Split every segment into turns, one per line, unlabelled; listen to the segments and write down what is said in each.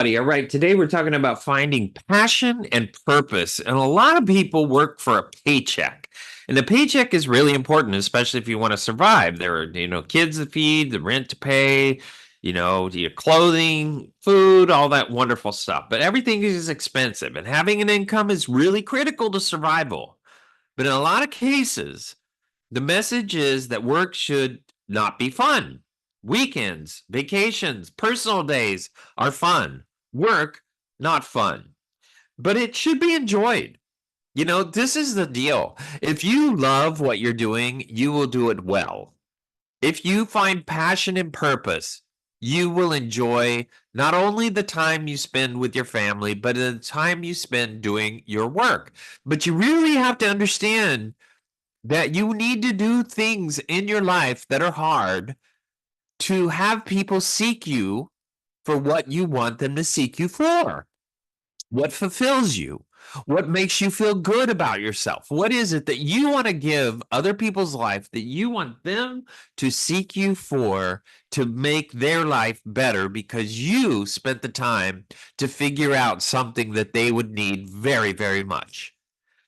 All right, today we're talking about finding passion and purpose. And a lot of people work for a paycheck. And the paycheck is really important, especially if you want to survive. There are, kids to feed, the rent to pay, your clothing, food, all that wonderful stuff. But everything is expensive, and having an income is really critical to survival. But in a lot of cases, the message is that work should not be fun. Weekends, vacations, personal days are fun. Work, not fun. But it should be enjoyed. This is the deal. If you love what you're doing, you will do it well. If you find passion and purpose, you will enjoy not only the time you spend with your family, but the time you spend doing your work. But you really have to understand that you need to do things in your life that are hard to have people seek you for what you want them to seek you for. What fulfills you? What makes you feel good about yourself? What is it that you want to give other people's life that you want them to seek you for to make their life better because you spent the time to figure out something that they would need very, very much?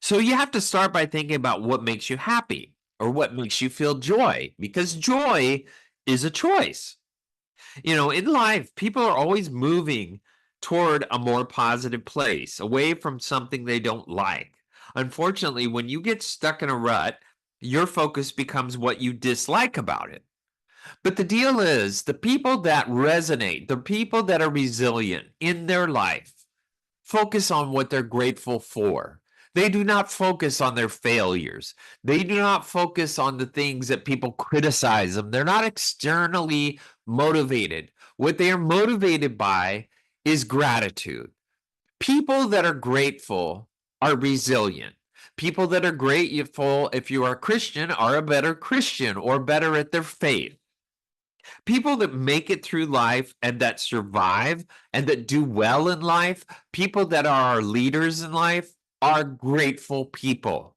So you have to start by thinking about what makes you happy or what makes you feel joy, because joy is a choice. In life, people are always moving toward a more positive place, away from something they don't like. Unfortunately, when you get stuck in a rut, your focus becomes what you dislike about it. But the deal is, the people that resonate, the people that are resilient in their life, focus on what they're grateful for. They do not focus on their failures. They do not focus on the things that people criticize them. They're not externally motivated. What they are motivated by is gratitude. People that are grateful are resilient. People that are grateful, if you are a Christian, are a better Christian or better at their faith. People that make it through life and that survive and that do well in life, people that are our leaders in life, are grateful people.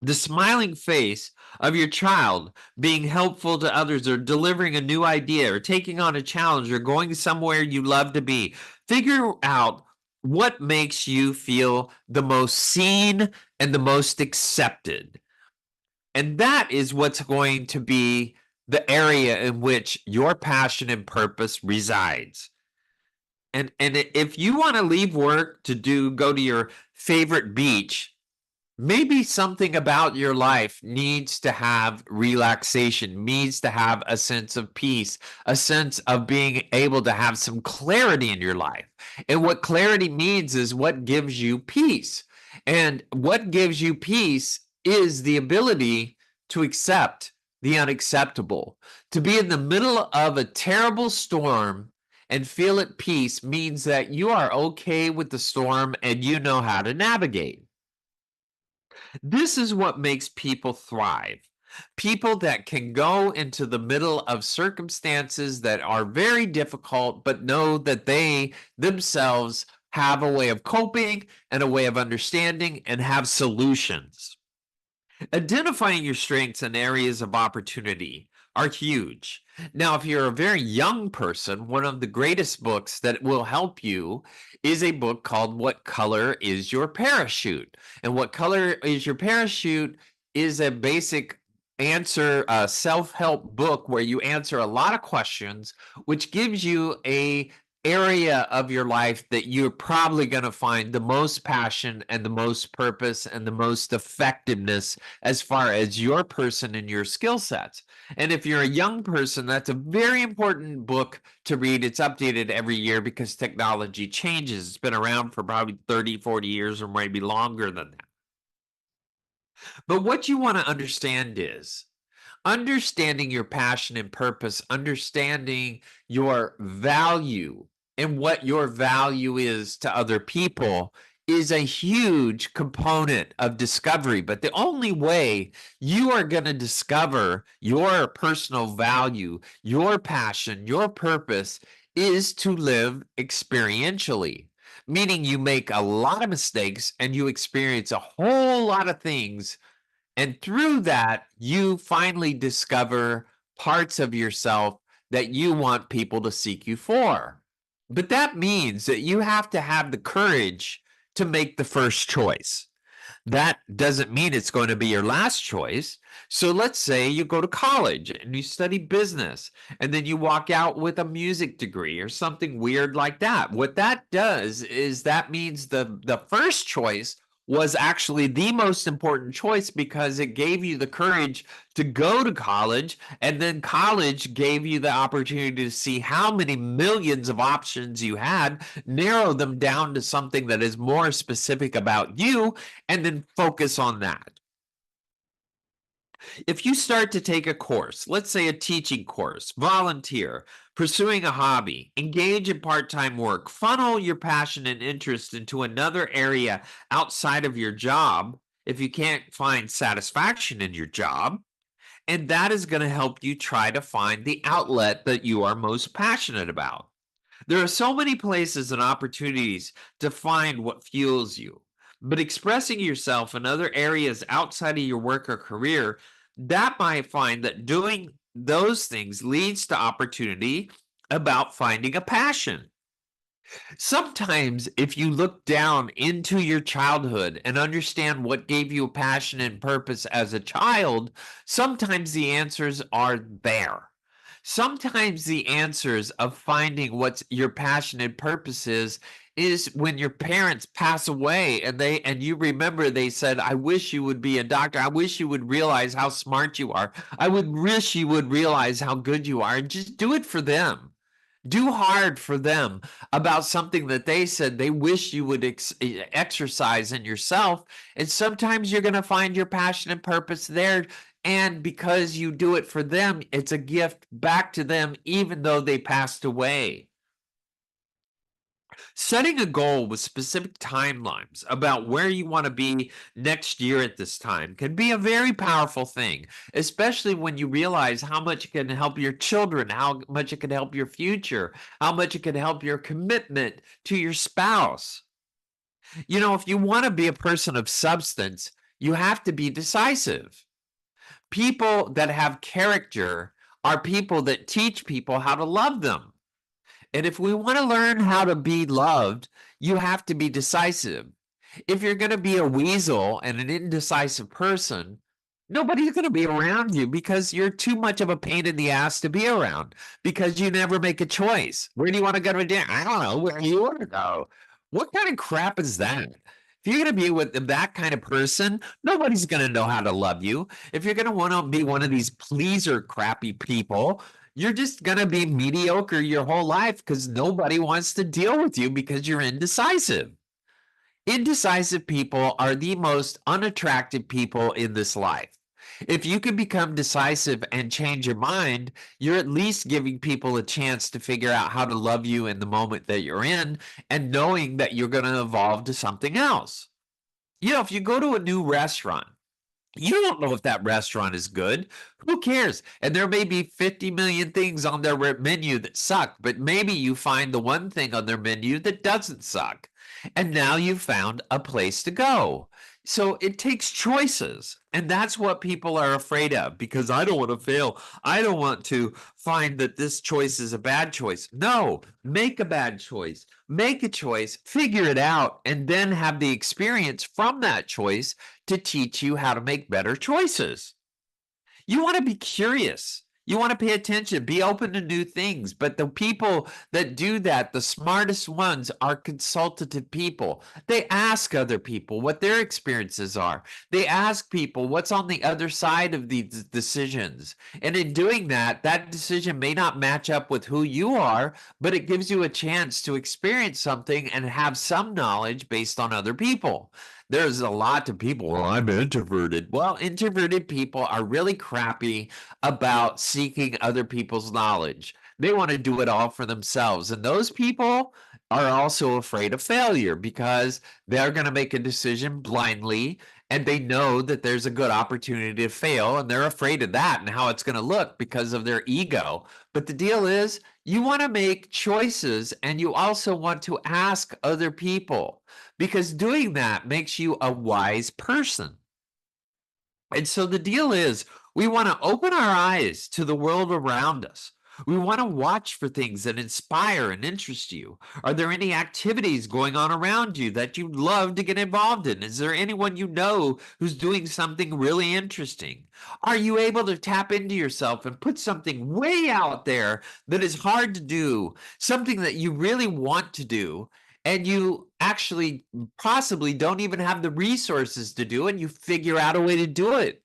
The smiling face of your child being helpful to others or delivering a new idea or taking on a challenge or going somewhere you love to be. Figure out what makes you feel the most seen and the most accepted. And that is what's going to be the area in which your passion and purpose resides. And if you want to leave work to go to your favorite beach, maybe something about your life needs to have relaxation, needs to have a sense of peace, a sense of being able to have some clarity in your life. And what clarity means is what gives you peace. And what gives you peace is the ability to accept the unacceptable. To be in the middle of a terrible storm and feel at peace means that you are okay with the storm and you know how to navigate. This is what makes people thrive. People that can go into the middle of circumstances that are very difficult, but know that they themselves have a way of coping and a way of understanding and have solutions. Identifying your strengths and areas of opportunity are huge. Now, if you're a very young person, one of the greatest books that will help you is a book called What Color is Your Parachute? And What Color is Your Parachute is a basic answer, self-help book where you answer a lot of questions, which gives you a area of your life that you're probably going to find the most passion and the most purpose and the most effectiveness as far as your person and your skill sets. And if you're a young person, that's a very important book to read. It's updated every year because technology changes. It's been around for probably 30, 40 years or maybe longer than that. But what you want to understand is understanding your passion and purpose, understanding your value and what your value is to other people is a huge component of discovery. But the only way you are going to discover your personal value, your passion, your purpose is to live experientially, meaning you make a lot of mistakes and you experience a whole lot of things, and through that, you finally discover parts of yourself that you want people to seek you for. But that means that you have to have the courage to make the first choice. That doesn't mean it's going to be your last choice. So let's say you go to college and you study business, and then you walk out with a music degree or something weird like that. What that does is that means the first choice was actually the most important choice because it gave you the courage to go to college, and then college gave you the opportunity to see how many millions of options you had, narrow them down to something that is more specific about you, and then focus on that. If you start to take a course, let's say a teaching course, volunteer, pursuing a hobby, engage in part time work, funnel your passion and interest into another area outside of your job if you can't find satisfaction in your job, and that is going to help you try to find the outlet that you are most passionate about. There are so many places and opportunities to find what fuels you, but expressing yourself in other areas outside of your work or career, that might find that doing those things leads to opportunity about finding a passion. Sometimes, if you look down into your childhood and understand what gave you a passion and purpose as a child, sometimes the answers are there. Sometimes the answers of finding what's your passion and purpose is when your parents pass away and you remember they said, I wish you would be a doctor. I wish you would realize how smart you are. I would wish you would realize how good you are, and just do it for them. Do hard for them about something that they said they wish you would exercise in yourself. And sometimes you're going to find your passion and purpose there. And because you do it for them, it's a gift back to them, even though they passed away. Setting a goal with specific timelines about where you want to be next year at this time can be a very powerful thing, especially when you realize how much it can help your children, how much it can help your future, how much it can help your commitment to your spouse. If you want to be a person of substance, you have to be decisive. People that have character are people that teach people how to love them. And if we want to learn how to be loved, you have to be decisive. If you're going to be a weasel and an indecisive person, nobody's going to be around you because you're too much of a pain in the ass to be around because you never make a choice. Where do you want to go to dinner? I don't know. Where do you want to go? What kind of crap is that? If you're going to be with that kind of person, nobody's going to know how to love you. If you're going to want to be one of these pleaser crappy people, you're just going to be mediocre your whole life because nobody wants to deal with you because you're indecisive. Indecisive people are the most unattractive people in this life. If you can become decisive and change your mind, you're at least giving people a chance to figure out how to love you in the moment that you're in and knowing that you're going to evolve to something else. If you go to a new restaurant, you don't know if that restaurant is good. Who cares? And there may be 50 million things on their menu that suck, but maybe you find the one thing on their menu that doesn't suck. And now you've found a place to go. So it takes choices. And that's what people are afraid of because I don't want to fail. I don't want to find that this choice is a bad choice. No, make a bad choice. Make a choice, figure it out, and then have the experience from that choice to teach you how to make better choices. You want to be curious. You want to pay attention, be open to new things. But the people that do that, the smartest ones, are consultative people. They ask other people what their experiences are. They ask people what's on the other side of these decisions. And in doing that, that decision may not match up with who you are, but it gives you a chance to experience something and have some knowledge based on other people. There's a lot of people, well, I'm introverted. Well, introverted people are really crappy about seeking other people's knowledge. They want to do it all for themselves. And those people are also afraid of failure because they're going to make a decision blindly and they know that there's a good opportunity to fail and they're afraid of that and how it's going to look because of their ego. But the deal is, you want to make choices and you also want to ask other people because doing that makes you a wise person. And so the deal is, we want to open our eyes to the world around us. We want to watch for things that inspire and interest you. Are there any activities going on around you that you'd love to get involved in? Is there anyone you know who's doing something really interesting? Are you able to tap into yourself and put something way out there that is hard to do, something that you really want to do, and you actually possibly don't even have the resources to do, and you figure out a way to do it?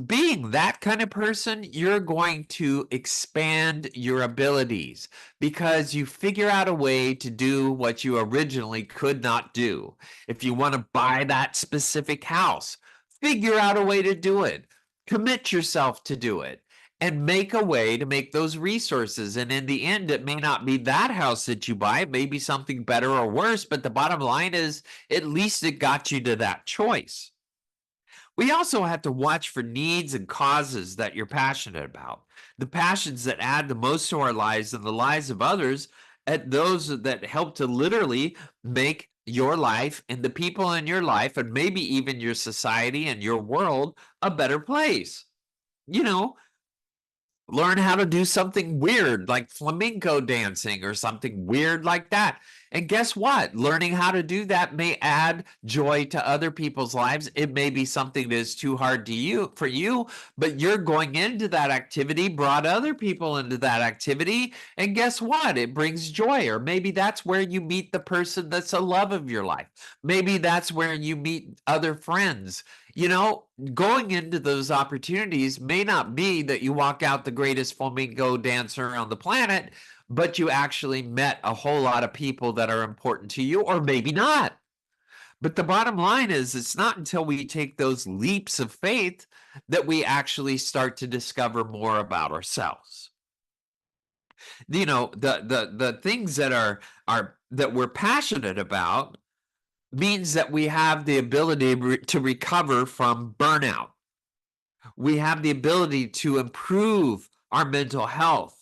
Being that kind of person, you're going to expand your abilities because you figure out a way to do what you originally could not do. If you want to buy that specific house, figure out a way to do it. Commit yourself to do it and make a way to make those resources. And in the end, it may not be that house that you buy, it may be something better or worse, but the bottom line is at least it got you to that choice. We also have to watch for needs and causes that you're passionate about. The passions that add the most to our lives and the lives of others, at those that help to literally make your life and the people in your life, and maybe even your society and your world, a better place. You know, learn how to do something weird like flamenco dancing or something weird like that. And guess what? Learning how to do that may add joy to other people's lives. It may be something that is too hard to you for you, but you're going into that activity, brought other people into that activity, and guess what? It brings joy. Or maybe that's where you meet the person that's the love of your life. Maybe that's where you meet other friends. You know, going into those opportunities may not be that you walk out the greatest flamenco dancer on the planet, but you actually met a whole lot of people that are important to you, or maybe not. But the bottom line is, it's not until we take those leaps of faith that we actually start to discover more about ourselves. You know, the things that are that we're passionate about means that we have the ability to recover from burnout. We have the ability to improve our mental health.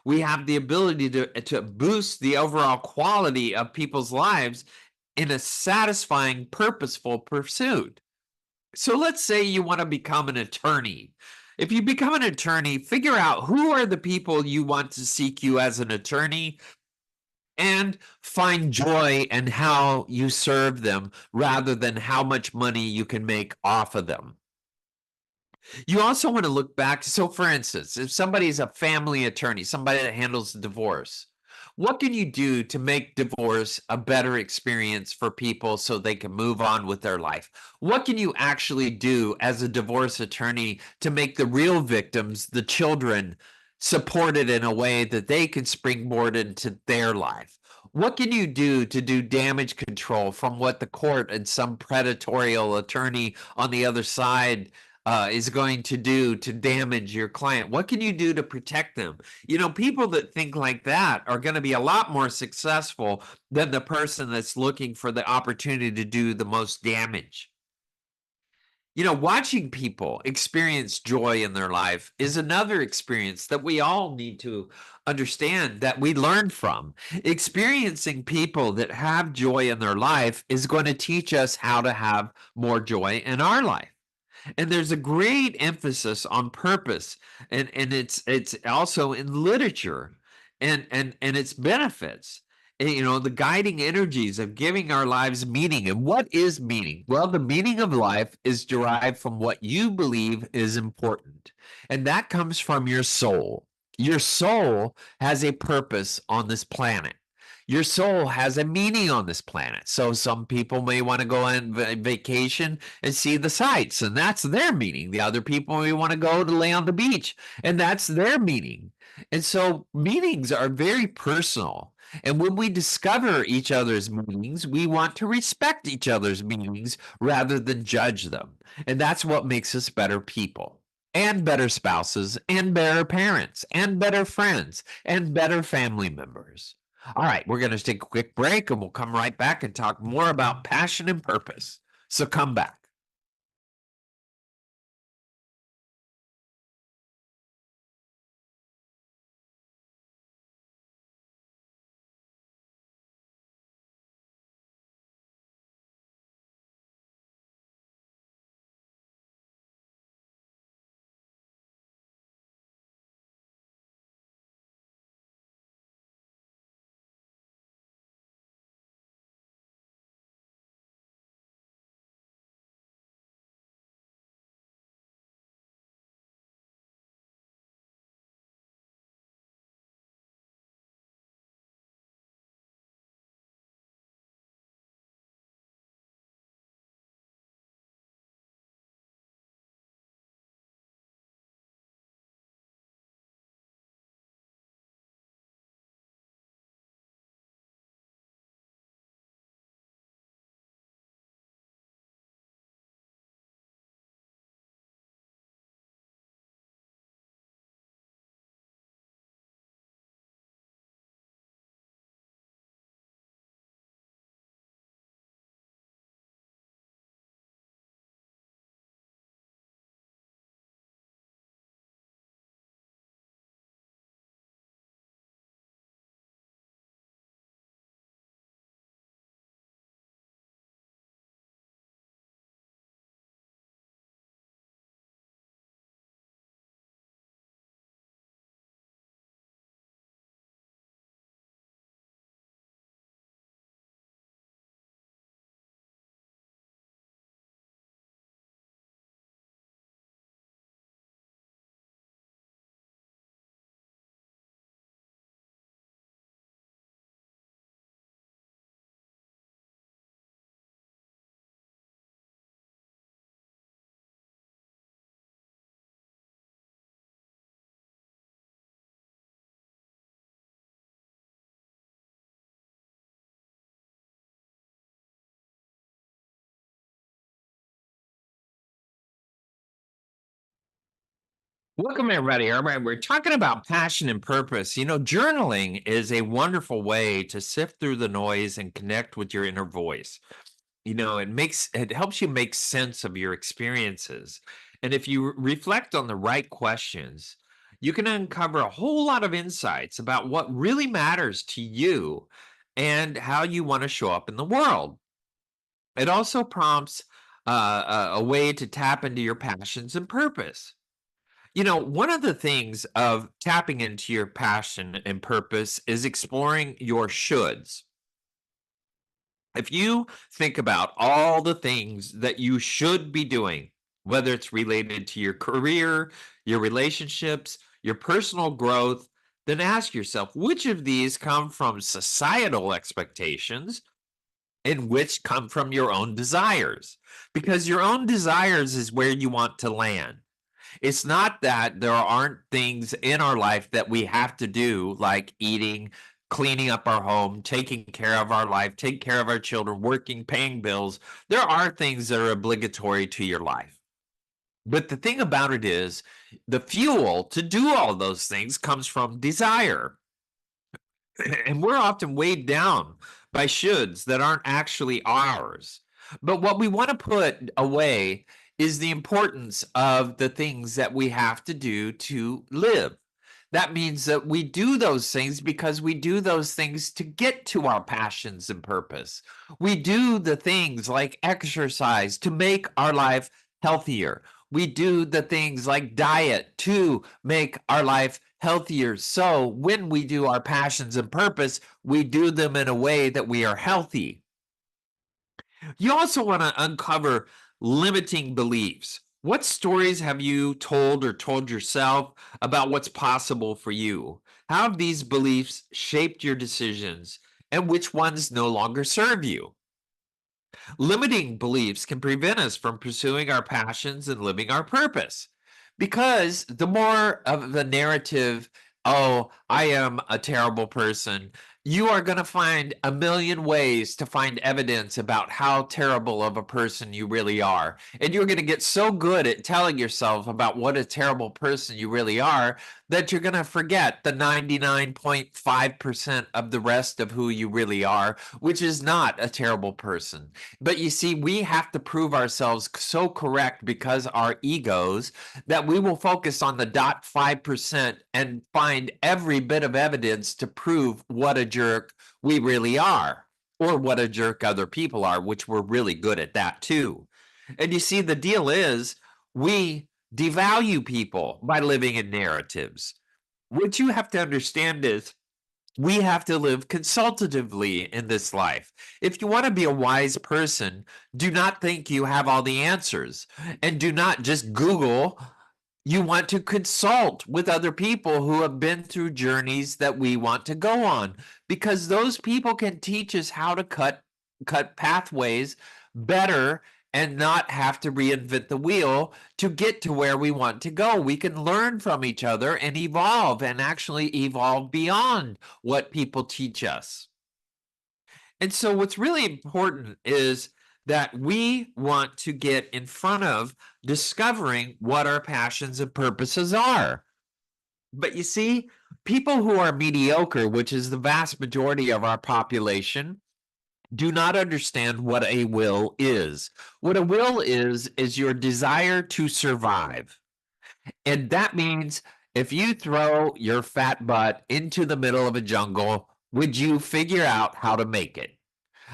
We have the ability to boost the overall quality of people's lives in a satisfying, purposeful pursuit. So let's say you want to become an attorney. If you become an attorney, figure out who are the people you want to seek you as an attorney and find joy in how you serve them rather than how much money you can make off of them. You also want to look back. So, for instance, if somebody is a family attorney, somebody that handles divorce, what can you do to make divorce a better experience for people so they can move on with their life? What can you actually do as a divorce attorney to make the real victims, the children, supported in a way that they can springboard into their life? What can you do to do damage control from what the court and some predatory attorney on the other side is going to do to damage your client? What can you do to protect them? You know, people that think like that are going to be a lot more successful than the person that's looking for the opportunity to do the most damage. You know, watching people experience joy in their life is another experience that we all need to understand that we learn from. Experiencing people that have joy in their life is going to teach us how to have more joy in our life. And there's a great emphasis on purpose, and it's also in literature and its benefits. And, you know, the guiding energies of giving our lives meaning. And what is meaning? Well, the meaning of life is derived from what you believe is important, and that comes from your soul. Your soul has a purpose on this planet. Your soul has a meaning on this planet. So some people may want to go on vacation and see the sights, and that's their meaning. The other people may want to go to lay on the beach, and that's their meaning. And so meanings are very personal. And when we discover each other's meanings, we want to respect each other's meanings rather than judge them. And that's what makes us better people, and better spouses, and better parents, and better friends, and better family members. All right, we're going to take a quick break and we'll come right back and talk more about passion and purpose. So come back. Welcome, everybody. All right, we're talking about passion and purpose. Journaling is a wonderful way to sift through the noise and connect with your inner voice. It helps you make sense of your experiences. And if you reflect on the right questions, you can uncover a whole lot of insights about what really matters to you and how you want to show up in the world. It also prompts a way to tap into your passions and purpose. One of the things of tapping into your passion and purpose is exploring your shoulds. If you think about all the things that you should be doing, whether it's related to your career, your relationships, your personal growth, then ask yourself which of these come from societal expectations and which come from your own desires. Because your own desires is where you want to land. It's not that there aren't things in our life that we have to do, like eating, cleaning up our home, taking care of our life, taking care of our children, working, paying bills. There are things that are obligatory to your life. But the thing about it is, the fuel to do all those things comes from desire. And we're often weighed down by shoulds that aren't actually ours. But what we want to put away is the importance of the things that we have to do to live. That means that we do those things because we do those things to get to our passions and purpose. We do the things like exercise to make our life healthier. We do the things like diet to make our life healthier. So when we do our passions and purpose, we do them in a way that we are healthy. You also want to uncover limiting beliefs. What stories have you told or told yourself about what's possible for you? How have these beliefs shaped your decisions, and which ones no longer serve you? Limiting beliefs can prevent us from pursuing our passions and living our purpose. Because the more of the narrative, oh, I am a terrible person, you are going to find a million ways to find evidence about how terrible of a person you really are. And you're going to get so good at telling yourself about what a terrible person you really are that you're going to forget the 99.5% of the rest of who you really are, which is not a terrible person. But you see, we have to prove ourselves so correct because our egos that we will focus on the 0.5% and find every bit of evidence to prove what a jerk we really are, or what a jerk other people are, which we're really good at that too. And you see, the deal is we devalue people by living in narratives. What you have to understand is we have to live consultatively in this life. If you want to be a wise person, do not think you have all the answers, and do not just Google. You want to consult with other people who have been through journeys that we want to go on, because those people can teach us how to cut pathways better and not have to reinvent the wheel to get to where we want to go. We can learn from each other and evolve, and actually evolve beyond what people teach us. And so what's really important is that we want to get in front of discovering what our passions and purposes are. But you see, people who are mediocre, which is the vast majority of our population, do not understand what a will is. What a will is your desire to survive. And that means if you throw your fat butt into the middle of a jungle, would you figure out how to make it?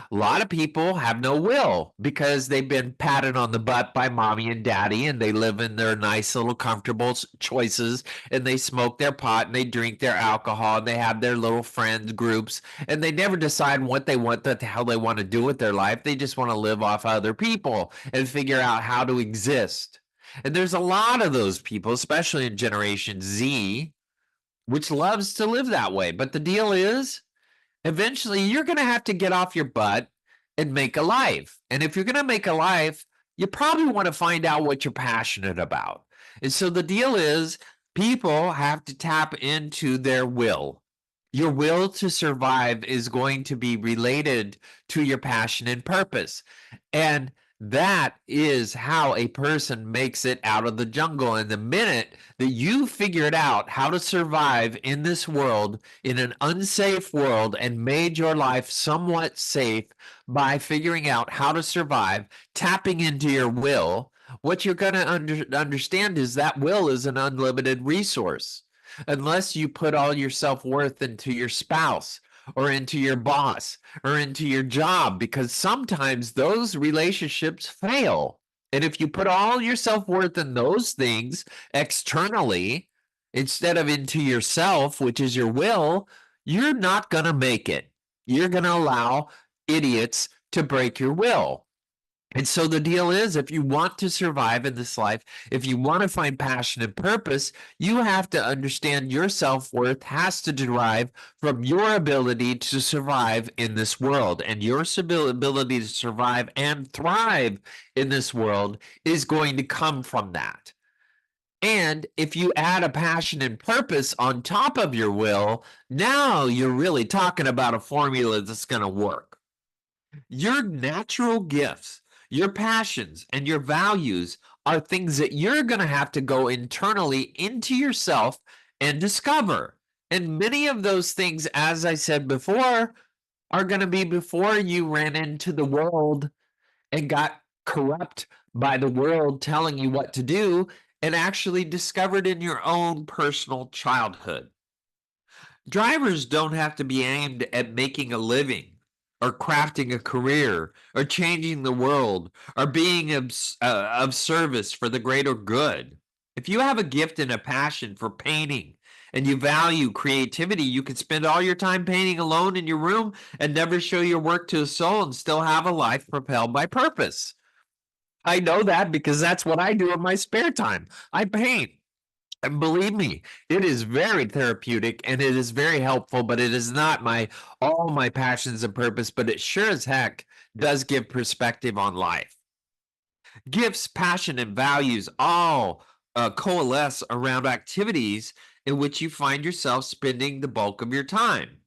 A lot of people have no will because they've been patted on the butt by mommy and daddy, and they live in their nice little comfortable choices, and they smoke their pot and they drink their alcohol and they have their little friends groups, and they never decide what the hell they want to do with their life. They just want to live off other people and figure out how to exist. And there's a lot of those people, especially in Generation Z, which loves to live that way. But the deal is, eventually you're going to have to get off your butt and make a life. And if you're going to make a life, you probably want to find out what you're passionate about. And so the deal is, people have to tap into their will. Your will to survive is going to be related to your passion and purpose. And That is how a person makes it out of the jungle. And the minute that you figured out how to survive in this world, in an unsafe world, and made your life somewhat safe by figuring out how to survive, tapping into your will, what you're going to understand is that will is an unlimited resource. Unless you put all your self worth into your spouse or into your boss or into your job, because sometimes those relationships fail. And if you put all your self worth in those things externally instead of into yourself, which is your will, you're not going to make it. You're going to allow idiots to break your will. And so the deal is, if you want to survive in this life, if you want to find passion and purpose, you have to understand your self-worth has to derive from your ability to survive in this world. And your ability to survive and thrive in this world is going to come from that. And if you add a passion and purpose on top of your will, now you're really talking about a formula that's going to work. Your natural gifts, your passions, and your values are things that you're going to have to go internally into yourself and discover. And many of those things, as I said before, are going to be before you ran into the world and got corrupt by the world telling you what to do and actually discovered in your own personal childhood. Drivers don't have to be aimed at making a living or crafting a career or changing the world or being of service for the greater good. If you have a gift and a passion for painting and you value creativity, you can spend all your time painting alone in your room and never show your work to a soul and still have a life propelled by purpose. I know that because that's what I do in my spare time. I paint. And believe me, it is very therapeutic and it is very helpful, but it is not all my passions and purpose, but it sure as heck does give perspective on life. Gifts, passion, and values all coalesce around activities in which you find yourself spending the bulk of your time.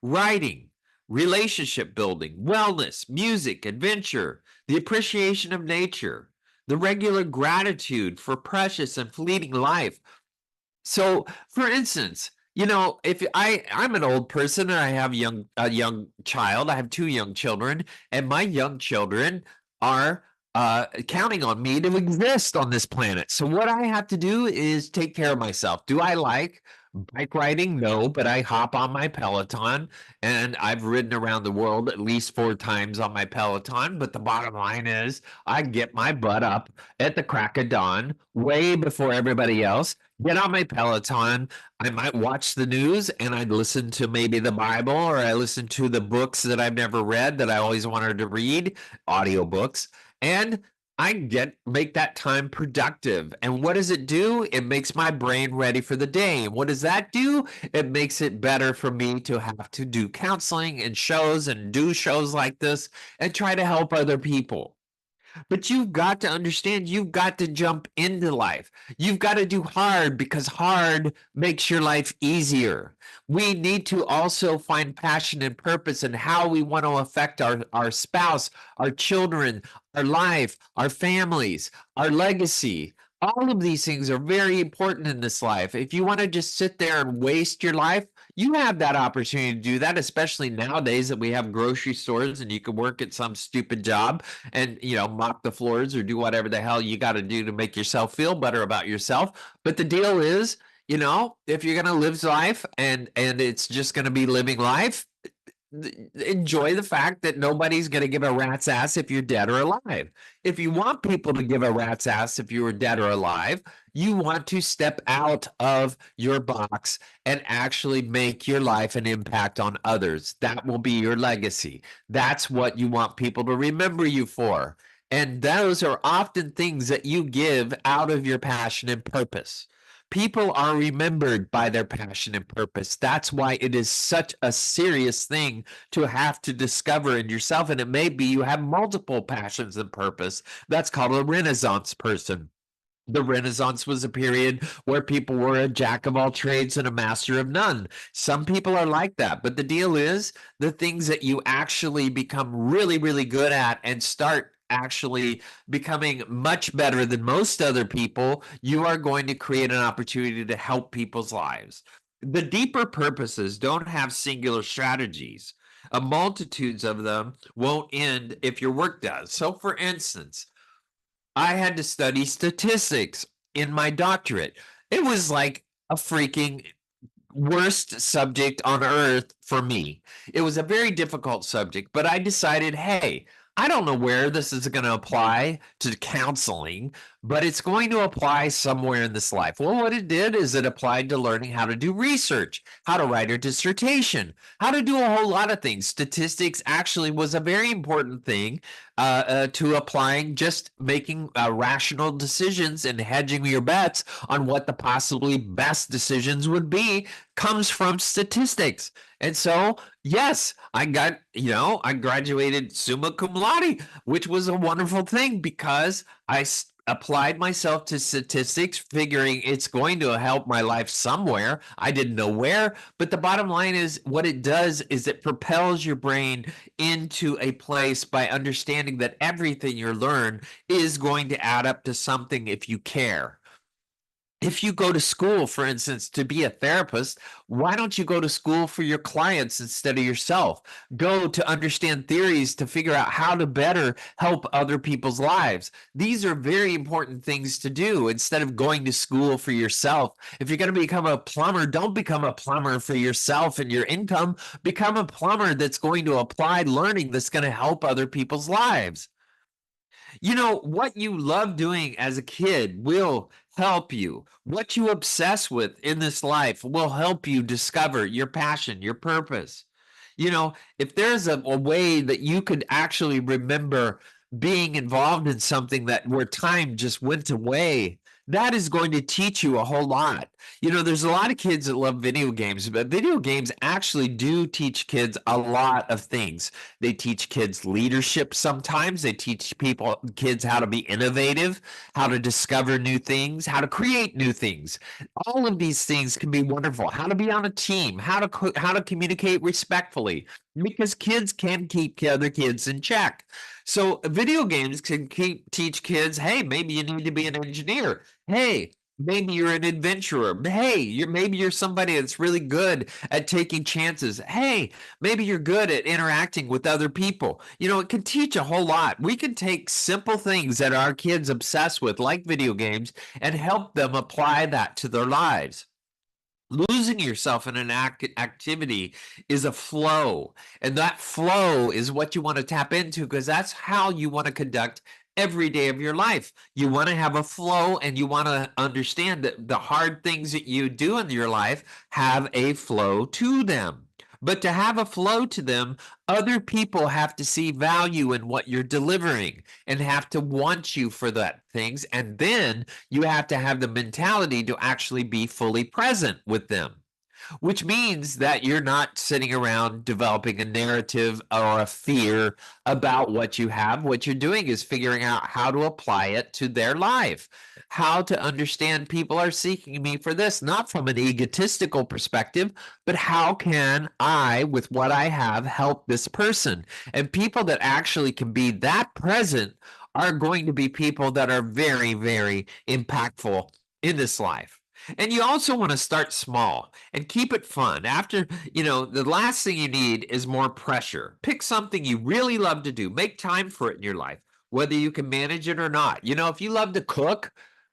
Writing, relationship building, wellness, music, adventure, the appreciation of nature, the regular gratitude for precious and fleeting life. So, for instance, if I'm an old person and I have a young child, I have two young children, and my young children are counting on me to exist on this planet. So what I have to do is take care of myself. Do I like bike riding? No, but I hop on my Peloton and I've ridden around the world at least 4 times on my Peloton. But the bottom line is I get my butt up at the crack of dawn, way before everybody else, get on my Peloton. I might watch the news and I'd listen to maybe the Bible, or I listen to the books that I've never read that I always wanted to read, audiobooks. And I make that time productive. And what does it do? It makes my brain ready for the day. And what does that do? It makes it better for me to have to do counseling and shows and do shows like this and try to help other people. But you've got to understand, you've got to jump into life. You've got to do hard because hard makes your life easier. We need to also find passion and purpose in how we want to affect our spouse, our children, our life, our families, our legacy. All of these things are very important in this life. If you want to just sit there and waste your life, you have that opportunity to do that, especially nowadays that we have grocery stores and you can work at some stupid job and, mop the floors or do whatever the hell you got to do to make yourself feel better about yourself. But the deal is, if you're going to live life and it's just going to be living life, enjoy the fact that nobody's going to give a rat's ass if you're dead or alive. If you want people to give a rat's ass if you were dead or alive, you want to step out of your box and actually make your life an impact on others. That will be your legacy. That's what you want people to remember you for. And those are often things that you give out of your passion and purpose. People are remembered by their passion and purpose. That's why it is such a serious thing to have to discover in yourself. And it may be you have multiple passions and purpose. That's called a Renaissance person. The Renaissance was a period where people were a jack of all trades and a master of none. Some people are like that, but the deal is the things that you actually become really, really good at and start actually becoming much better than most other people, you are going to create an opportunity to help people's lives. The deeper purposes don't have singular strategies. A multitudes of them won't end if your work does. So, for instance, I had to study statistics in my doctorate. It was like a freaking worst subject on earth for me. It was a very difficult subject, but I decided, hey, I don't know where this is going to apply to counseling, but it's going to apply somewhere in this life. Well, what it did is it applied to learning how to do research, how to write a dissertation, how to do a whole lot of things. Statistics actually was a very important thing to applying, just making rational decisions and hedging your bets on what the possibly best decisions would be comes from statistics. And so, yes, I got, I graduated summa cum laude, which was a wonderful thing because I applied myself to statistics, figuring it's going to help my life somewhere. I didn't know where, but the bottom line is what it does is it propels your brain into a place by understanding that everything you learn is going to add up to something if you care. If you go to school, for instance, to be a therapist, why don't you go to school for your clients instead of yourself? Go to understand theories to figure out how to better help other people's lives. These are very important things to do instead of going to school for yourself. If you're going to become a plumber, don't become a plumber for yourself and your income. Become a plumber that's going to apply learning that's going to help other people's lives. What you love doing as a kid will help you. What you obsess with in this life will help you discover your passion, your purpose. If there's a way that you could actually remember being involved in something that where time just went away, that is going to teach you a whole lot. There's a lot of kids that love video games, but video games actually do teach kids a lot of things. They teach kids leadership sometimes. They teach kids how to be innovative, how to discover new things, how to create new things. All of these things can be wonderful. How to be on a team, how to communicate respectfully, because kids can keep other kids in check. So video games can teach kids, hey, maybe you need to be an engineer. Hey, maybe you're an adventurer. Hey, maybe you're somebody that's really good at taking chances. Hey, maybe you're good at interacting with other people. It can teach a whole lot. We can take simple things that our kids obsess with, like video games, and help them apply that to their lives. Losing yourself in an activity is a flow, and that flow is what you want to tap into, because that's how you want to conduct every day of your life. You want to have a flow, and you want to understand that the hard things that you do in your life have a flow to them. But to have a flow to them, other people have to see value in what you're delivering and have to want you for that things. And then you have to have the mentality to actually be fully present with them, which means that you're not sitting around developing a narrative or a fear about what you have. What you're doing is figuring out how to apply it to their life, how to understand people are seeking me for this, not from an egotistical perspective, but how can I, with what I have, help this person? And people that actually can be that present are going to be people that are very, very impactful in this life. And you also want to start small and keep it fun. The last thing you need is more pressure. Pick something you really love to do. Make time for it in your life, whether you can manage it or not. If you love to cook,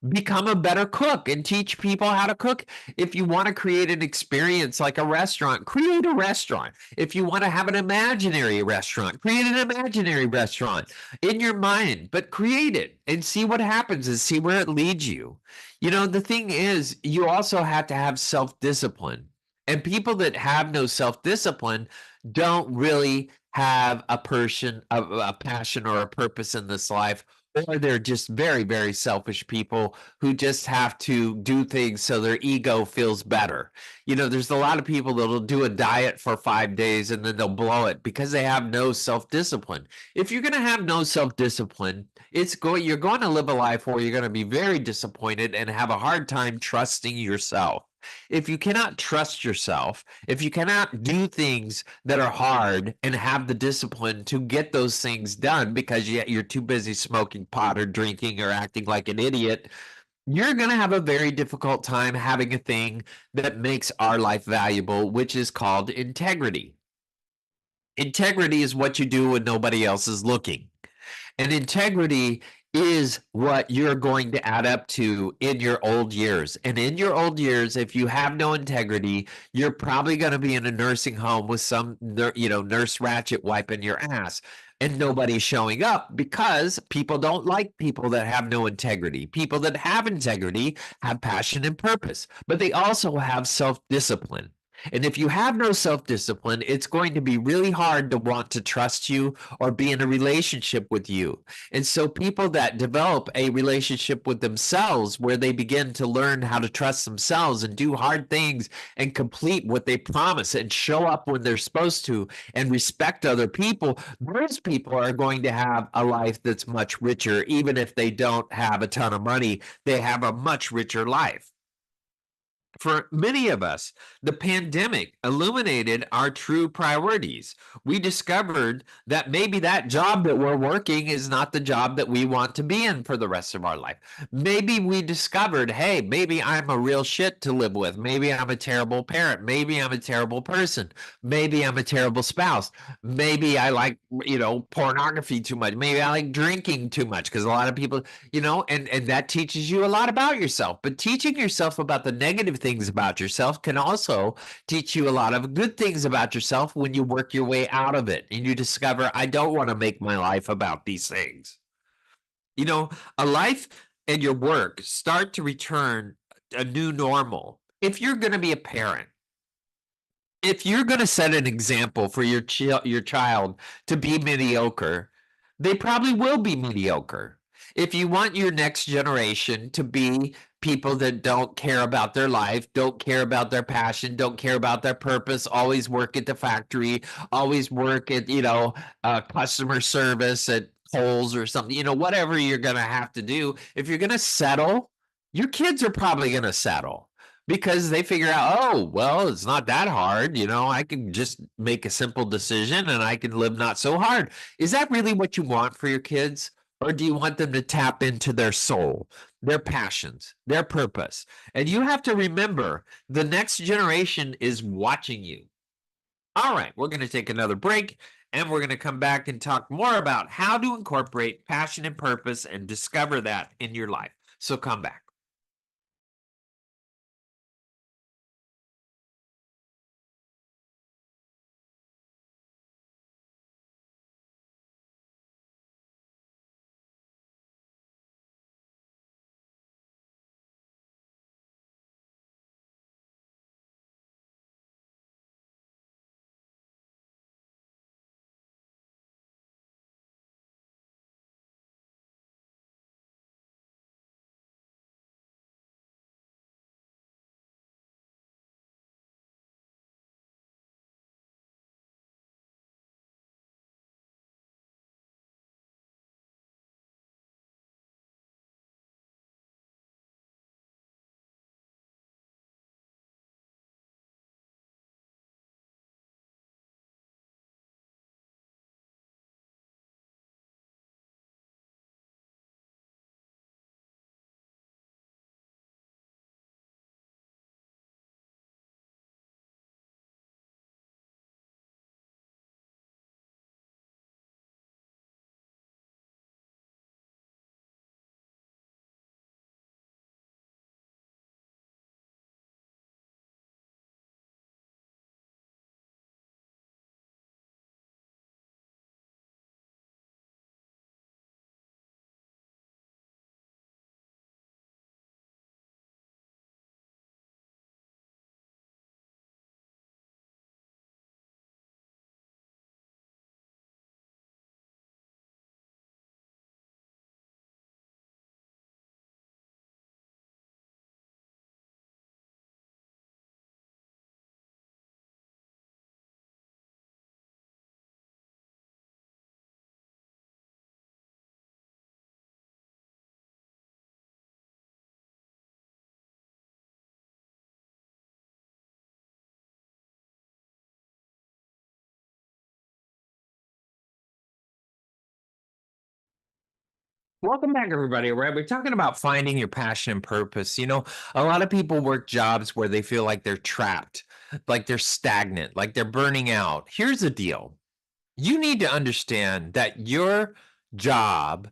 become a better cook and teach people how to cook. If you want to create an experience like a restaurant, create a restaurant. If you want to have an imaginary restaurant, create an imaginary restaurant in your mind, but create it and see what happens and see where it leads you. The thing is, you also have to have self-discipline. And people that have no self-discipline don't really have a passion or a purpose in this life, or they're just very, very selfish people who just have to do things so their ego feels better. There's a lot of people that'll do a diet for 5 days and then they'll blow it because they have no self-discipline. If you're going to have no self-discipline, you're going to live a life where you're going to be very disappointed and have a hard time trusting yourself. If you cannot trust yourself, if you cannot do things that are hard and have the discipline to get those things done because you're too busy smoking pot or drinking or acting like an idiot, you're going to have a very difficult time having a thing that makes our life valuable, which is called integrity. Integrity is what you do when nobody else is looking. And integrity is what you're going to add up to in your old years. And in your old years, if you have no integrity, you're probably going to be in a nursing home with some, nurse Ratchet wiping your ass and nobody's showing up because people don't like people that have no integrity. People that have integrity have passion and purpose, but they also have self discipline. And if you have no self discipline, it's going to be really hard to want to trust you or be in a relationship with you. And so, people that develop a relationship with themselves where they begin to learn how to trust themselves and do hard things and complete what they promise and show up when they're supposed to and respect other people, those people are going to have a life that's much richer. Even if they don't have a ton of money, they have a much richer life. For many of us, the pandemic illuminated our true priorities. We discovered that maybe that job that we're working is not the job that we want to be in for the rest of our life. Maybe we discovered, hey, maybe I'm a real shit to live with. Maybe I'm a terrible parent. Maybe I'm a terrible person. Maybe I'm a terrible spouse. Maybe I like, pornography too much. Maybe I like drinking too much because a lot of people, and that teaches you a lot about yourself. But teaching yourself about the negative things about yourself can also teach you a lot of good things about yourself when you work your way out of it and you discover, I don't want to make my life about these things. A life and your work start to return a new normal. If you're going to be a parent, if you're going to set an example for your child to be mediocre, they probably will be mediocre. If you want your next generation to be people that don't care about their life, don't care about their passion, don't care about their purpose, always work at the factory, always work at, customer service at Kohl's or something, whatever you're going to have to do. If you're going to settle, your kids are probably going to settle because they figure out, oh, well, it's not that hard. I can just make a simple decision and I can live not so hard. Is that really what you want for your kids? Or do you want them to tap into their soul, their passions, their purpose? And you have to remember the next generation is watching you. All right, we're going to take another break and we're going to come back and talk more about how to incorporate passion and purpose and discover that in your life. So come back. Welcome back, everybody. We're talking about finding your passion and purpose. A lot of people work jobs where they feel like they're trapped, like they're stagnant, like they're burning out. Here's the deal. You need to understand that your job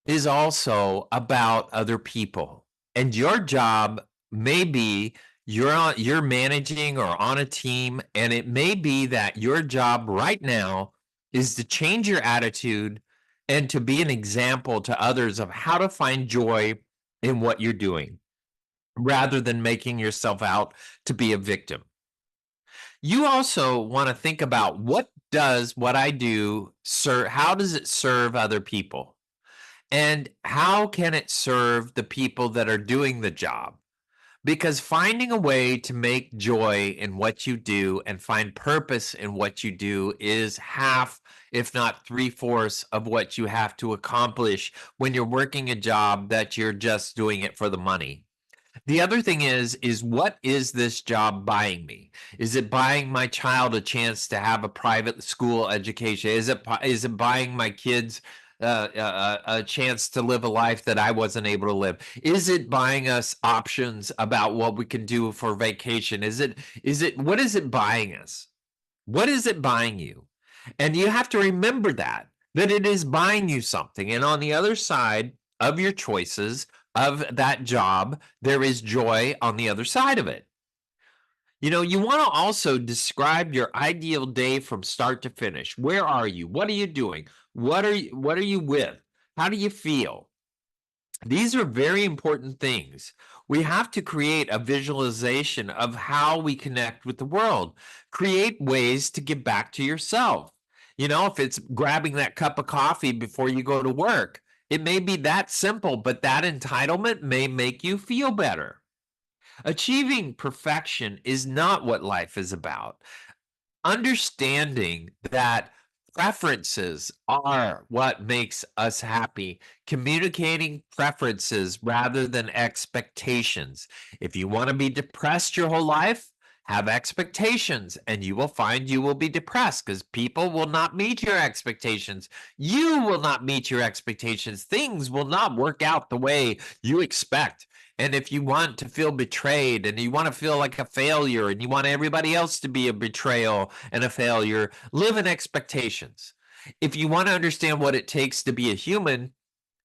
is also about other people. And your job may be you're managing or on a team, and it may be that your job right now is to change your attitude and to be an example to others of how to find joy in what you're doing rather than making yourself out to be a victim. You also want to think about what does what I do serve, how does it serve other people? And how can it serve the people that are doing the job? Because finding a way to make joy in what you do and find purpose in what you do is half, if not three-fourths, of what you have to accomplish when you're working a job that you're just doing it for the money. The other thing is what is this job buying me? Is it buying my child a chance to have a private school education? Is it buying my kids a chance to live a life that I wasn't able to live? Is it buying us options about what we can do for vacation? What is it buying us? What is it buying you? And you have to remember that it is buying you something. And on the other side of your choices of that job, there is joy on the other side of it. You want to also describe your ideal day from start to finish. Where are you? What are you doing? What are you with? How do you feel? These are very important things. We have to create a visualization of how we connect with the world. Create ways to give back to yourself. If it's grabbing that cup of coffee before you go to work, it may be that simple, but that entitlement may make you feel better. Achieving perfection is not what life is about. Understanding that preferences are what makes us happy. Communicating preferences rather than expectations. If you want to be depressed your whole life, have expectations, and you will find you will be depressed because people will not meet your expectations. You will not meet your expectations. Things will not work out the way you expect. And if you want to feel betrayed and you want to feel like a failure and you want everybody else to be a betrayal and a failure, live in expectations. If you want to understand what it takes to be a human,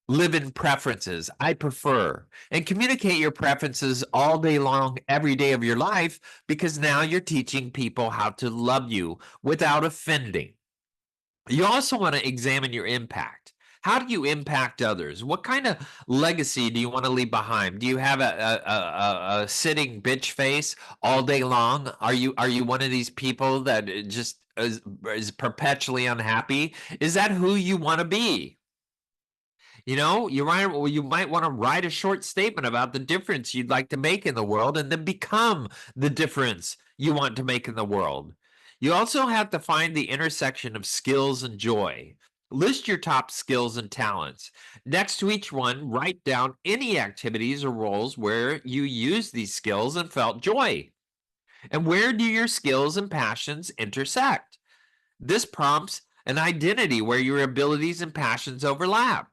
live in preferences. I prefer. And communicate your preferences all day long, every day of your life, because now you're teaching people how to love you without offending. You also want to examine your impact. How do you impact others? What kind of legacy do you want to leave behind? Do you have a sitting bitch face all day long? Are you one of these people that just is perpetually unhappy? Is that who you want to be? You might want to write a short statement about the difference you'd like to make in the world and then become the difference you want to make in the world. You also have to find the intersection of skills and joy. List your top skills and talents. Next to each one, write down any activities or roles where you used these skills and felt joy. And where do your skills and passions intersect? This prompts an identity where your abilities and passions overlap.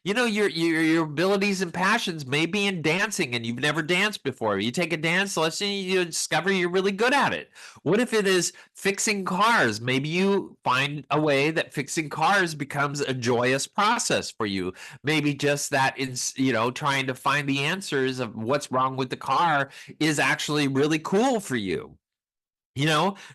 Your abilities and passions may be in dancing and you've never danced before. You take a dance lesson, you discover you're really good at it. What if it is fixing cars? Maybe you find a way that fixing cars becomes a joyous process for you. Maybe just that is, trying to find the answers of what's wrong with the car is actually really cool for you.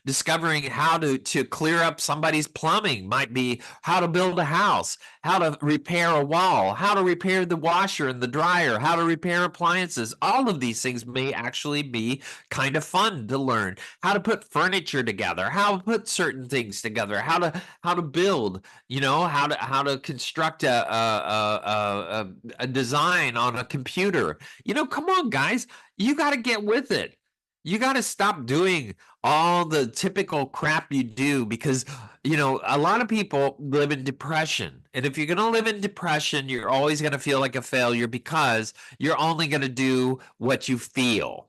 Discovering how to clear up somebody's plumbing might be how to build a house, how to repair a wall, how to repair the washer and the dryer, how to repair appliances. All of these things may actually be kind of fun to learn. How to put furniture together, how to put certain things together, how to build, how to construct a design on a computer. Come on, guys, you got to get with it. You got to stop doing all the typical crap you do because, a lot of people live in depression. And if you're going to live in depression, you're always going to feel like a failure because you're only going to do what you feel.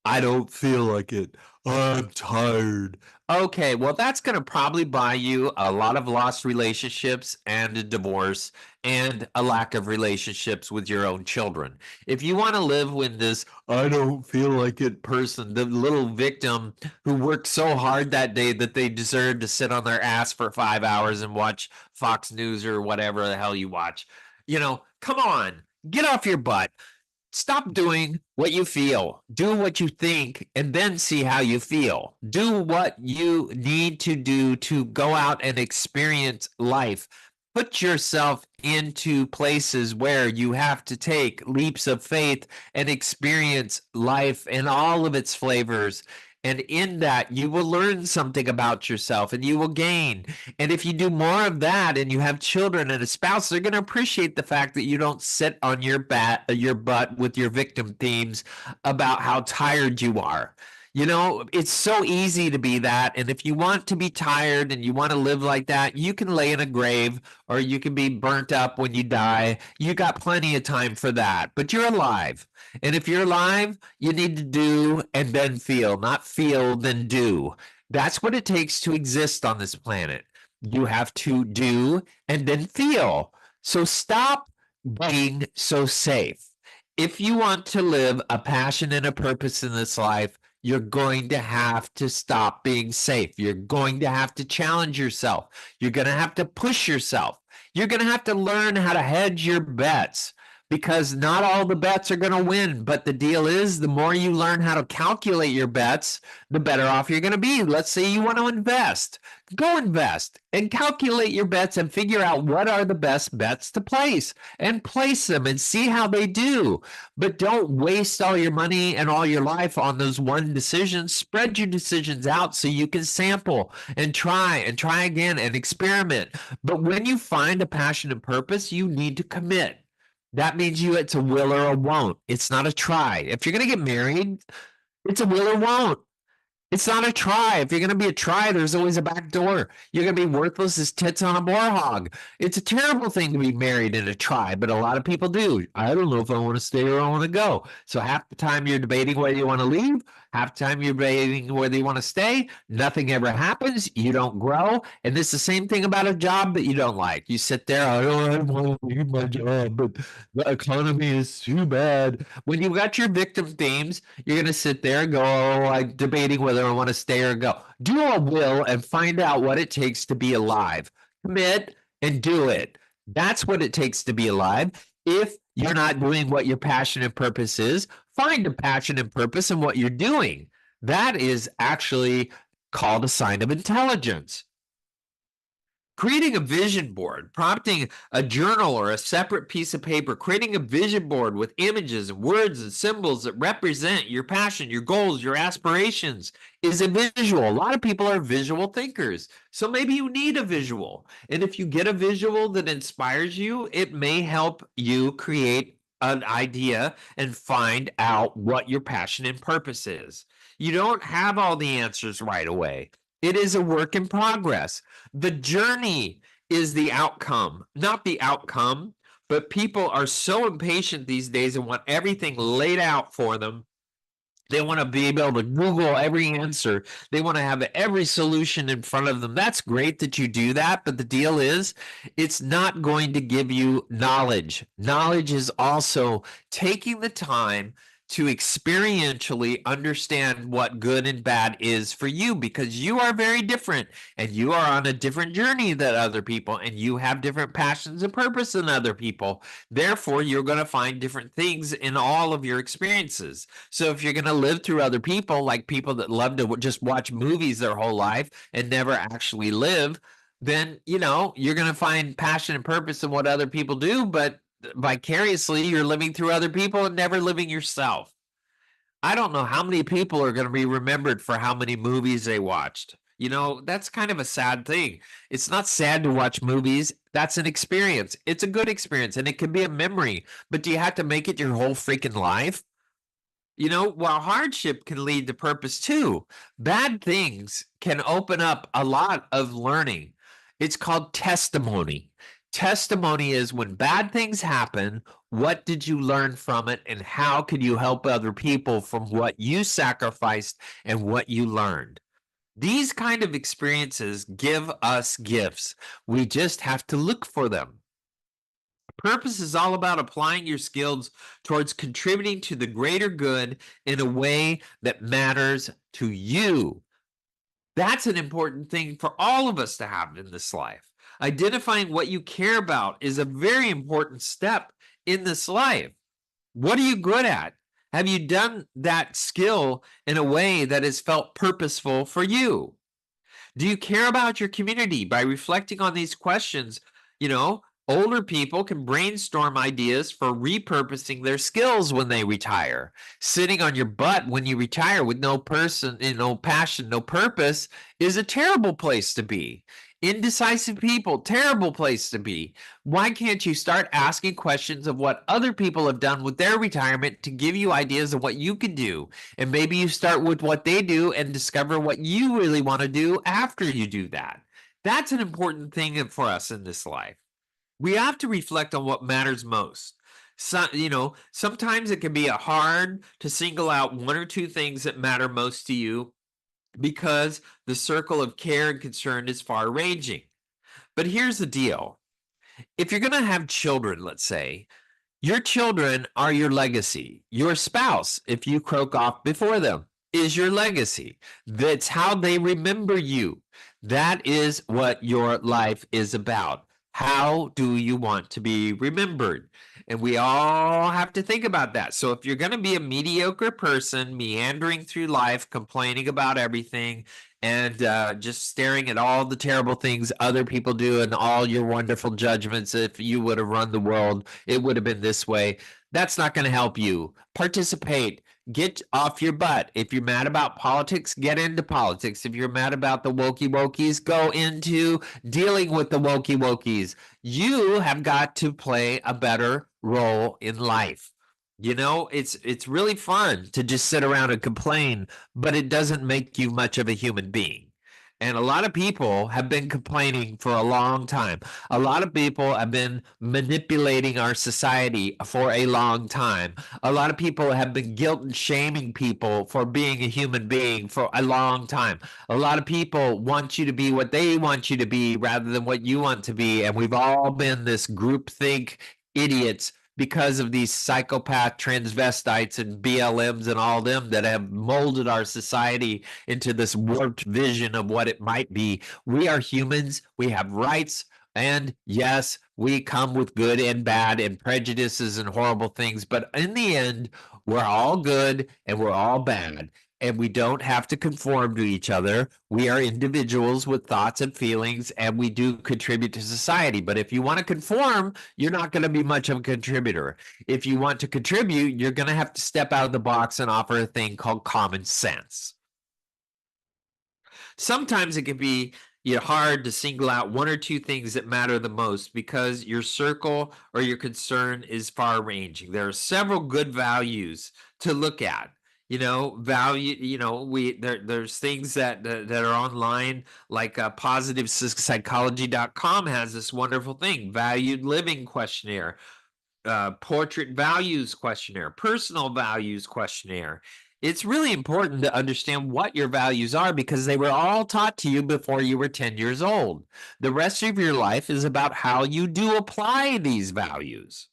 I don't feel like it. I'm tired. Okay, well, that's going to probably buy you a lot of lost relationships and a divorce and a lack of relationships with your own children. If you want to live with this, I don't feel like it person, the little victim who worked so hard that day that they deserve to sit on their ass for 5 hours and watch Fox News or whatever the hell you watch, come on, get off your butt. Stop doing what you feel. Do what you think and then see how you feel. Do what you need to do to go out and experience life. Put yourself into places where you have to take leaps of faith and experience life in all of its flavors. And in that, you will learn something about yourself and you will gain. And if you do more of that and you have children and a spouse, they're going to appreciate the fact that you don't sit on your butt with your victim themes about how tired you are. It's so easy to be that. And if you want to be tired and you want to live like that, you can lay in a grave or you can be burnt up when you die. You got plenty of time for that, but you're alive. And if you're alive, you need to do and then feel, not feel, then do. That's what it takes to exist on this planet. You have to do and then feel. So stop being so safe. If you want to live a passion and a purpose in this life, you're going to have to stop being safe. You're going to have to challenge yourself. You're going to have to push yourself. You're going to have to learn how to hedge your bets because not all the bets are going to win. But the deal is, the more you learn how to calculate your bets, the better off you're going to be. Let's say you want to invest. Go invest and calculate your bets and figure out what are the best bets to place and place them and see how they do. But don't waste all your money and all your life on those one decisions. Spread your decisions out so you can sample and try again and experiment. But when you find a passion and purpose, you need to commit. That means it's a will or a won't. It's not a try. If you're going to get married, it's a will or won't. It's not a try. If you're going to be a try, there's always a back door. You're going to be worthless as tits on a boar hog. It's a terrible thing to be married in a try, but a lot of people do. I don't know if I want to stay or I want to go. So half the time you're debating whether you want to leave, half the time you're debating whether you want to stay. Nothing ever happens. You don't grow. And it's the same thing about a job that you don't like. You sit there, I don't want to leave my job, but the economy is too bad. When you've got your victim themes, you're going to sit there and go, oh, I'm debating whether I want to stay or go. Do a will and find out what it takes to be alive. Commit and do it. That's what it takes to be alive. If you're not doing what your passion and purpose is, find a passion and purpose in what you're doing. That is actually called a sign of intelligence. Creating a vision board, prompting a journal or a separate piece of paper, creating a vision board with images and words and symbols that represent your passion, your goals, your aspirations is a visual. A lot of people are visual thinkers. So maybe you need a visual. And if you get a visual that inspires you, it may help you create an idea and find out what your passion and purpose is. You don't have all the answers right away. It is a work in progress. The journey is the outcome, not the outcome. But people are so impatient these days and want everything laid out for them. They want to be able to Google every answer. They want to have every solution in front of them. That's great that you do that, but the deal is it's not going to give you knowledge. Knowledge is also taking the time to experientially understand what good and bad is for you because you are very different and you are on a different journey than other people and you have different passions and purpose than other people. Therefore, you're going to find different things in all of your experiences. So if you're going to live through other people, like people that love to just watch movies their whole life and never actually live, then, you're going to find passion and purpose in what other people do, but vicariously you're living through other people and never living yourself. I don't know how many people are going to be remembered for how many movies they watched. That's kind of a sad thing. It's not sad to watch movies. That's an experience. It's a good experience and it can be a memory, but do you have to make it your whole freaking life? While hardship can lead to purpose too, bad things can open up a lot of learning. It's called testimony. Testimony is when bad things happen, what did you learn from it, and how can you help other people from what you sacrificed and what you learned? These kind of experiences give us gifts. We just have to look for them. Purpose is all about applying your skills towards contributing to the greater good in a way that matters to you. That's an important thing for all of us to have in this life. Identifying what you care about is a very important step in this life. What are you good at? Have you done that skill in a way that has felt purposeful for you? Do you care about your community? By reflecting on these questions, you know, older people can brainstorm ideas for repurposing their skills when they retire. Sitting on your butt when you retire with no passion, no purpose is a terrible place to be. Indecisive people, terrible place to be. Why can't you start asking questions of what other people have done with their retirement to give you ideas of what you could do? And maybe you start with what they do and discover what you really want to do after you do that. That's an important thing for us in this life. We have to reflect on what matters most. Sometimes it can be hard to single out one or two things that matter most to you because the circle of care and concern is far ranging. But here's the deal. If you're going to have children, let's say, your children are your legacy. Your spouse, if you croak off before them, is your legacy. That's how they remember you. That is what your life is about. How do you want to be remembered? And we all have to think about that. So if you're going to be a mediocre person, meandering through life, complaining about everything, and just staring at all the terrible things other people do and all your wonderful judgments, if you would have run the world, it would have been this way. That's not going to help you. Participate. Get off your butt. If you're mad about politics, get into politics. If you're mad about the wokey wokies, go into dealing with the wokey wokies. You have got to play a better role in life. You know, it's really fun to just sit around and complain, but it doesn't make you much of a human being. And a lot of people have been complaining for a long time. A lot of people have been manipulating our society for a long time. A lot of people have been guilt and shaming people for being a human being for a long time. A lot of people want you to be what they want you to be rather than what you want to be. And we've all been this groupthink idiots because of these psychopath transvestites and BLMs and all them that have molded our society into this warped vision of what it might be. We are humans. We have rights. And yes, we come with good and bad and prejudices and horrible things. But in the end, we're all good and we're all bad. And we don't have to conform to each other. We are individuals with thoughts and feelings, and we do contribute to society. But if you want to conform, you're not going to be much of a contributor. If you want to contribute, you're going to have to step out of the box and offer a thing called common sense. Sometimes it can be hard to single out one or two things that matter the most because your circle or your concern is far ranging. There are several good values to look at. There's things that are online, like positivepsychology.com has this wonderful thing, valued living questionnaire, portrait values questionnaire, personal values questionnaire. It's really important to understand what your values are because they were all taught to you before you were 10 years old. The rest of your life is about how you do apply these values.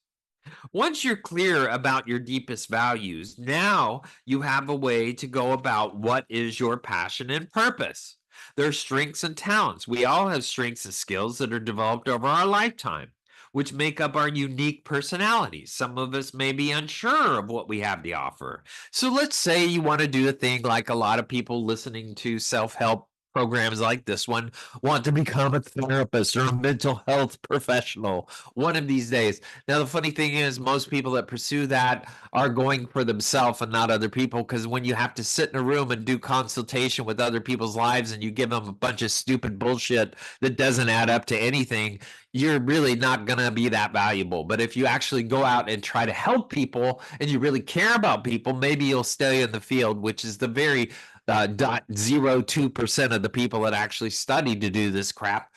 Once you're clear about your deepest values, now you have a way to go about what is your passion and purpose. There are strengths and talents. We all have strengths and skills that are developed over our lifetime, which make up our unique personalities. Some of us may be unsure of what we have to offer. So let's say you want to do a thing like a lot of people listening to self-help programs like this one want to become a therapist or a mental health professional one of these days. Now, the funny thing is most people that pursue that are going for themselves and not other people, because when you have to sit in a room and do consultation with other people's lives and you give them a bunch of stupid bullshit that doesn't add up to anything, you're really not going to be that valuable. But if you actually go out and try to help people and you really care about people, maybe you'll stay in the field, which is the very 0.02% of the people that actually study to do this crap.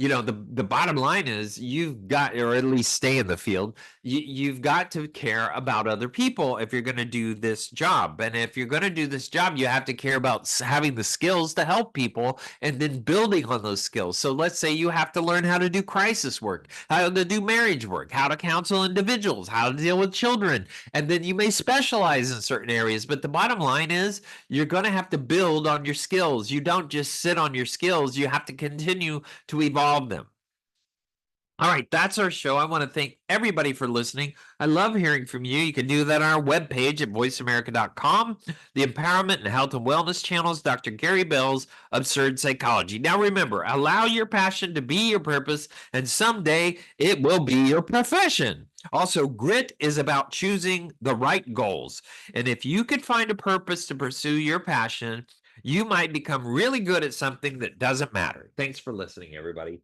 the bottom line is you've got, or at least stay in the field. You've got to care about other people if you're going to do this job. And if you're going to do this job, you have to care about having the skills to help people and then building on those skills. So let's say you have to learn how to do crisis work, how to do marriage work, how to counsel individuals, how to deal with children. And then you may specialize in certain areas. But the bottom line is you're going to have to build on your skills. You don't just sit on your skills. You have to continue to evolve them. All right, that's our show. I want to thank everybody for listening. I love hearing from you. You can do that on our webpage at voiceamerica.com, the Empowerment and Health and Wellness channels, Dr. Gary Bell's Absurd Psychology. Now remember, allow your passion to be your purpose, and someday it will be your profession. Also, grit is about choosing the right goals. And if you could find a purpose to pursue your passion, you might become really good at something that doesn't matter. Thanks for listening, everybody.